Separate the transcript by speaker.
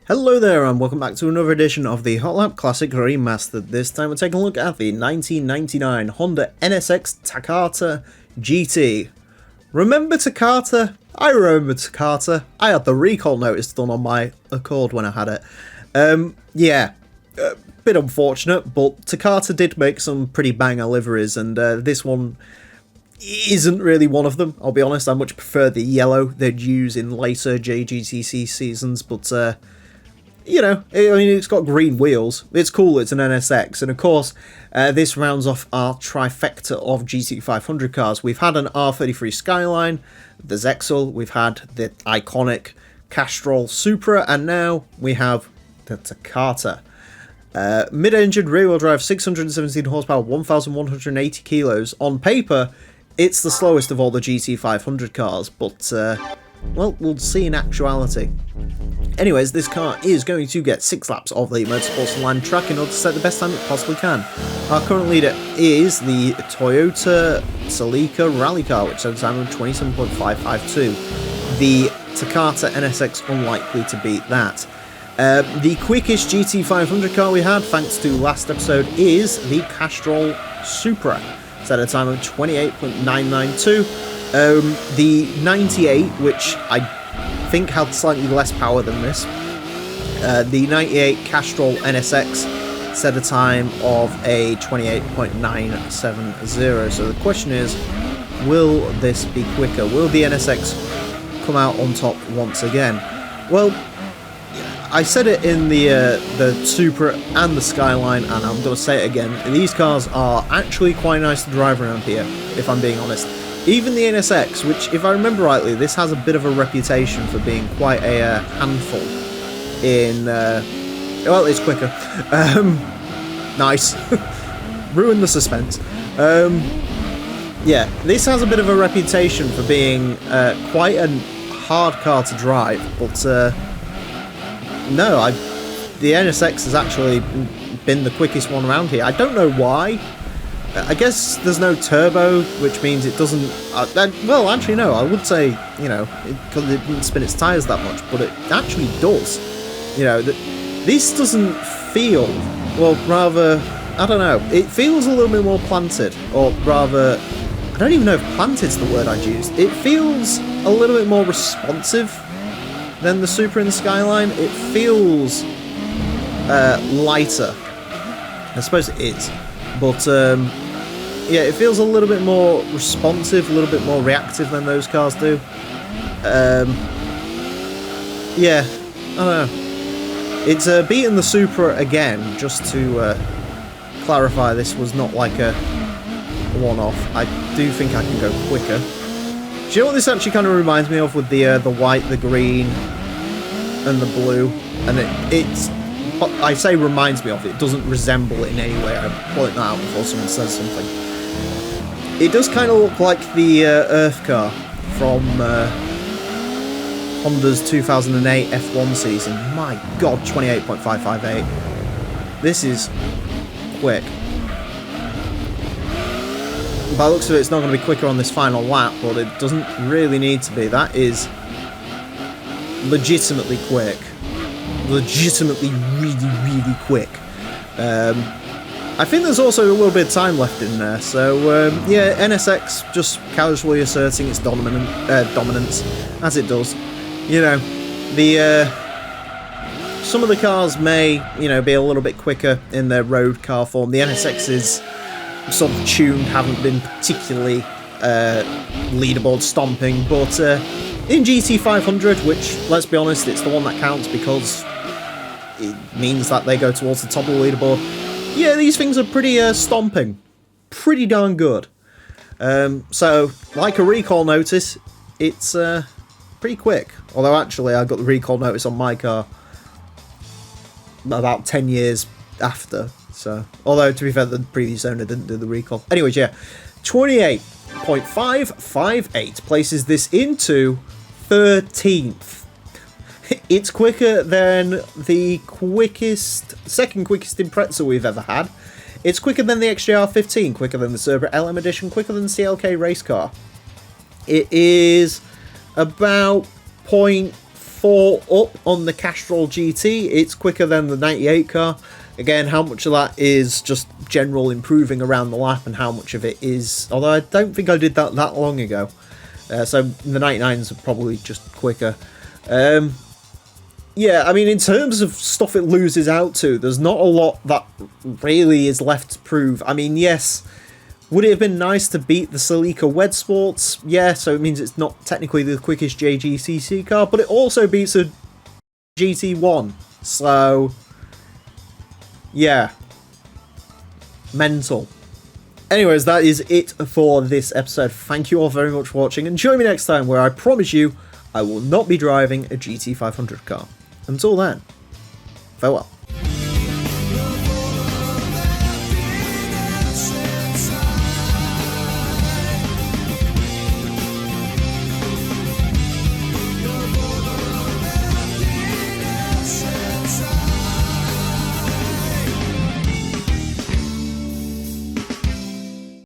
Speaker 1: Hello there and welcome back to another edition of the Hot Lap Classic Remastered. This time we're taking a look at the 1999 Honda NSX Takata GT. Remember Takata? I remember Takata. I had the recall notice done on my Accord when I had it. Bit unfortunate, but Takata did make some pretty banger liveries, and this one isn't really one of them. I'll be honest, I much prefer the yellow they'd use in later JGTC seasons, but you know, it's got green wheels. It's cool, it's an NSX. And of course, this rounds off our trifecta of GT500 cars. We've had an R33 Skyline, the Zexel, we've had the iconic Castrol Supra, and now we have the Takata. Mid-engine, rear-wheel drive, 617 horsepower, 1,180 kilos. On paper, it's the slowest of all the GT500 cars, but, well, we'll see in actuality. Anyways, this car is going to get 6 laps of the Motorsports Online track in order to set the best time it possibly can. Our current leader is the Toyota Celica Rally car, which has a time of 27.552. The Takata NSX unlikely to beat that. The quickest GT500 car we had, thanks to last episode, is the Castrol Supra. It's at a time of 28.992. The 98, which I think had slightly less power than this. The 98 Castrol NSX set a time of a 28.970. So the question is, will this be quicker? Will the NSX come out on top once again? Well, I said it in the Supra and the Skyline, and I'm going to say it again. These cars are actually quite nice to drive around here, if I'm being honest. Even the NSX, which, if I remember rightly, this has a bit of a reputation for being quite a handful in... well, it's quicker. Nice. Ruin the suspense. Yeah, this has a bit of a reputation for being quite a hard car to drive, but no, the NSX has actually been the quickest one around here. I don't know why. I guess there's no turbo, which means it doesn't... well, actually, no, I would say, you know, because it didn't spin its tyres that much, but it actually does. You know, this doesn't feel... Well, rather, I don't know. It feels a little bit more planted, or rather... I don't even know if planted's the word I'd use. It feels a little bit more responsive than the Supra and the Skyline. It feels lighter. I suppose it is. But, yeah, it feels a little bit more responsive, a little bit more reactive than those cars do. Yeah, I don't know. It's beaten the Supra again, just to clarify, this was not like a one-off. I do think I can go quicker. Do you know what this actually kind of reminds me of with the white, the green, and the blue? And it's... I say reminds me of, it doesn't resemble it in any way. I point that out before someone says something. It does kind of look like the Earth car from Honda's 2008 F1 season. My god, 28.558. This is quick. By the looks of it, it's not going to be quicker on this final lap, but it doesn't really need to be. That is legitimately quick. Legitimately really quick. I think there's also a little bit of time left in there, so yeah, NSX just casually asserting its dominance, as it does. You know, the some of the cars may, you know, be a little bit quicker in their road car form. The NSX's sort of tuned haven't been particularly leaderboard stomping, but in GT500, which, let's be honest, it's the one that counts because it means that they go towards the top of the leaderboard. Yeah, these things are pretty stomping. Pretty darn good. So, like a recall notice, it's pretty quick. Although, actually, I got the recall notice on my car about 10 years after. So, although, to be fair, the previous owner didn't do the recall. Anyways, yeah, 28.558 places this into 13th. It's quicker than the second quickest Impreza we've ever had. It's quicker than the XJR15, quicker than the Cerber LM Edition, quicker than the CLK race car. It is about 4 up on the Castrol GT. It's quicker than the 98 car. Again, how much of that is just general improving around the lap and how much of it is... Although I don't think I did that long ago. So the 99s are probably just quicker. Yeah, I mean, in terms of stuff it loses out to, there's not a lot that really is left to prove. I mean, yes, would it have been nice to beat the Celica Wed Sports? Yeah, so it means it's not technically the quickest JGCC car, but it also beats a GT1. So, yeah. Mental. Anyways, that is it for this episode. Thank you all very much for watching, and join me next time where I promise you I will not be driving a GT500 car. Until then, farewell.